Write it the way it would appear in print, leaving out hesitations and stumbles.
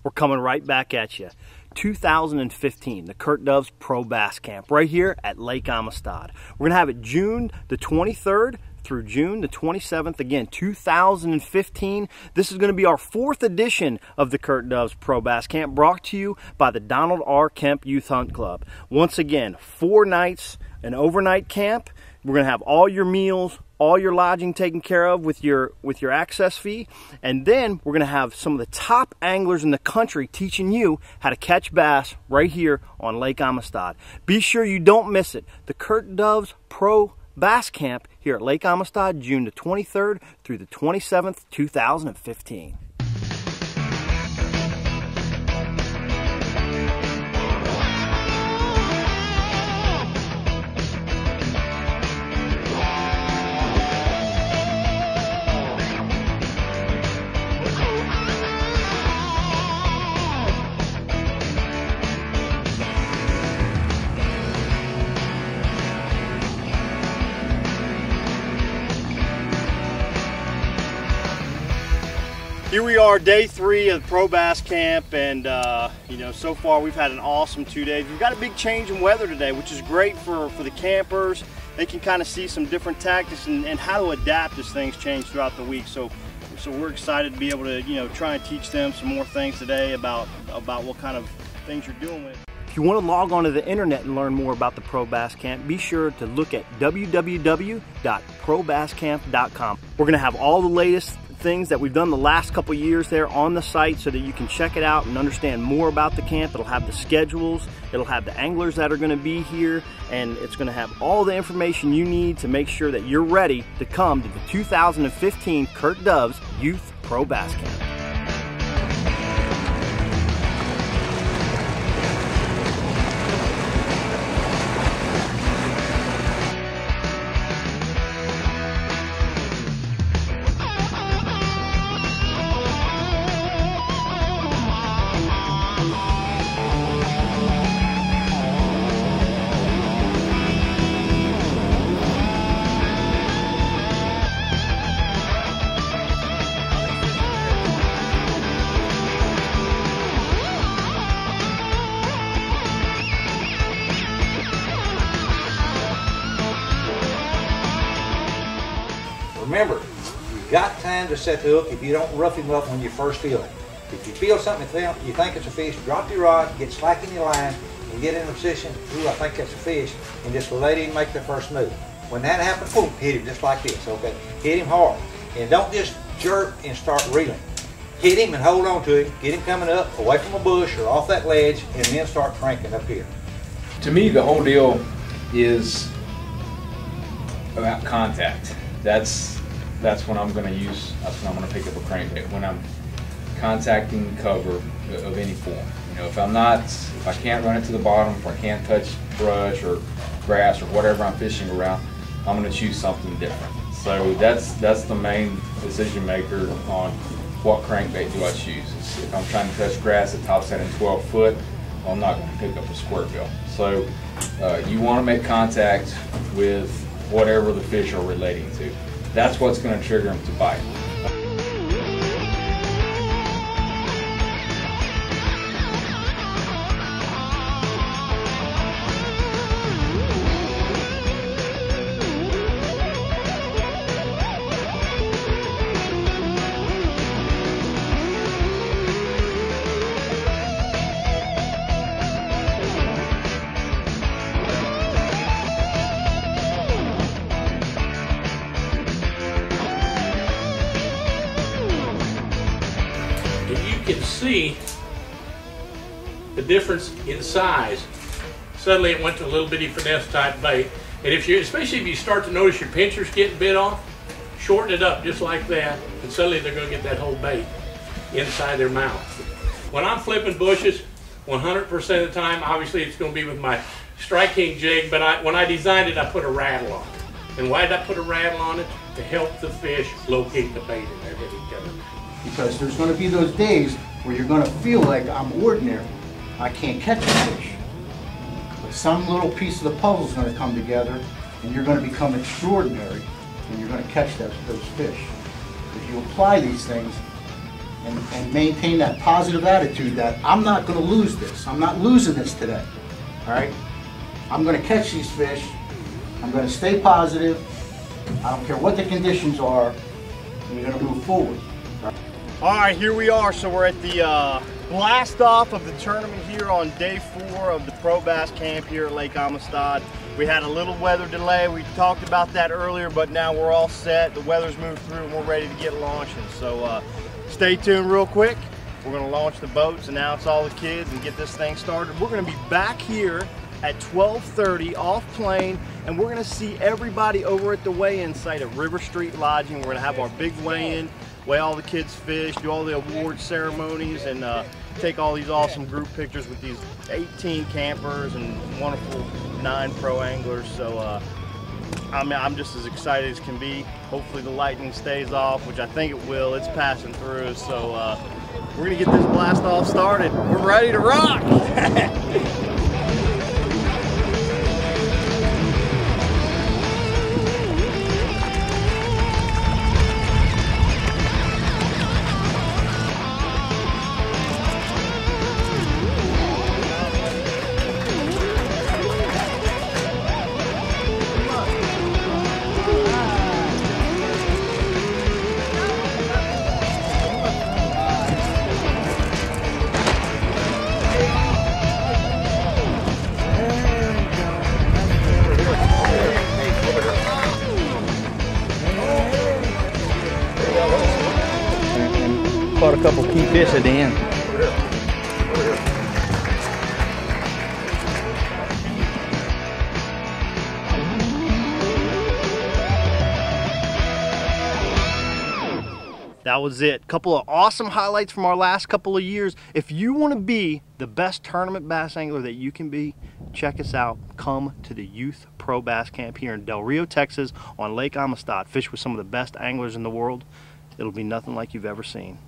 We're coming right back at you. 2015, the Kurt Doves Pro Bass Camp right here at Lake Amistad. We're going to have it June the 23rd through June the 27th. Again, 2015. This is going to be our 4th edition of the Kurt Doves Pro Bass Camp, brought to you by the Donald R. Kemp Youth Hunt Club. Once again, 4 nights, an overnight camp. We're going to have all your meals, all your lodging taken care of with your access fee, and then we're going to have some of the top anglers in the country teaching you how to catch bass right here on Lake Amistad. Be sure you don't miss it. The Kurt Doves Pro Bass Camp here at Lake Amistad, June the 23rd through the 27th, 2015. Here we are, day 3 of the Pro Bass Camp, and you know, so far we've had an awesome 2 days. We've got a big change in weather today, which is great for the campers. They can kind of see some different tactics and how to adapt as things change throughout the week. So we're excited to be able to, you know, try and teach them some more things today about what kind of things you're doing with it. If you want to log on to the internet and learn more about the Pro Bass Camp, be sure to look at www.probasscamp.com. We're going to have all the latest things that we've done the last couple years there on the site so that you can check it out and understand more about the camp. It'll have the schedules, it'll have the anglers that are going to be here, and it's going to have all the information you need to make sure that you're ready to come to the 2015 Kurt Doves Youth Pro Bass Camp. Remember, you've got time to set the hook if you don't rough him up when you first feel it. If you feel something you think it's a fish, drop your rod, get slack in your line, and get in a position, ooh, I think that's a fish, and just let him make the first move. When that happens, boom, hit him just like this, okay? Hit him hard. And don't just jerk and start reeling. Hit him and hold on to him, get him coming up, away from a bush or off that ledge, and then start cranking up here. To me, the whole deal is about contact. That's when I'm going to use, that's when I'm going to pick up a crankbait, when I'm contacting cover of any form. You know, if I can't run it to the bottom, if I can't touch brush or grass or whatever I'm fishing around, I'm going to choose something different. So that's the main decision maker on what crankbait do I choose. If I'm trying to touch grass that tops out in 12 foot, well, I'm not going to pick up a squirt bill. So you want to make contact with whatever the fish are relating to. That's what's going to trigger them to bite. You can see the difference in size. Suddenly it went to a little bitty finesse type bait. And especially if you start to notice your pinchers getting bit off, shorten it up just like that, and suddenly they're going to get that whole bait inside their mouth. When I'm flipping bushes, 100% of the time, obviously it's going to be with my Strike King jig, but when I designed it, I put a rattle on it. And why did I put a rattle on it? To help the fish locate the bait in their heavy cover. Because there's going to be those days where you're going to feel like I'm ordinary. I can't catch a fish. But some little piece of the puzzle is going to come together and you're going to become extraordinary and you're going to catch those fish. If you apply these things, and maintain that positive attitude that I'm not going to lose this. I'm not losing this today. All right? I'm going to catch these fish. I'm going to stay positive. I don't care what the conditions are. And we're going to move forward. All right, here we are. So we're at the blast off of the tournament here on day 4 of the Pro Bass Camp here at Lake Amistad. We had a little weather delay. We talked about that earlier, but now we're all set. The weather's moved through and we're ready to get launching. So stay tuned real quick. We're gonna launch the boats, announce all the kids, and get this thing started. We're gonna be back here at 12:30 off plane, and we're gonna see everybody over at the weigh-in site at River Street Lodging. We're gonna have our big weigh-in, weigh all the kids' fish, do all the award ceremonies, and take all these awesome group pictures with these 18 campers and wonderful 9 pro anglers. So I'm just as excited as can be. Hopefully the lightning stays off, which I think it will. It's passing through. So we're gonna get this blast off started. We're ready to rock. Caught a couple key fish at the end. That was it. Couple of awesome highlights from our last couple of years. If you want to be the best tournament bass angler that you can be, check us out. Come to the Youth Pro Bass Camp here in Del Rio, Texas on Lake Amistad. Fish with some of the best anglers in the world. It'll be nothing like you've ever seen.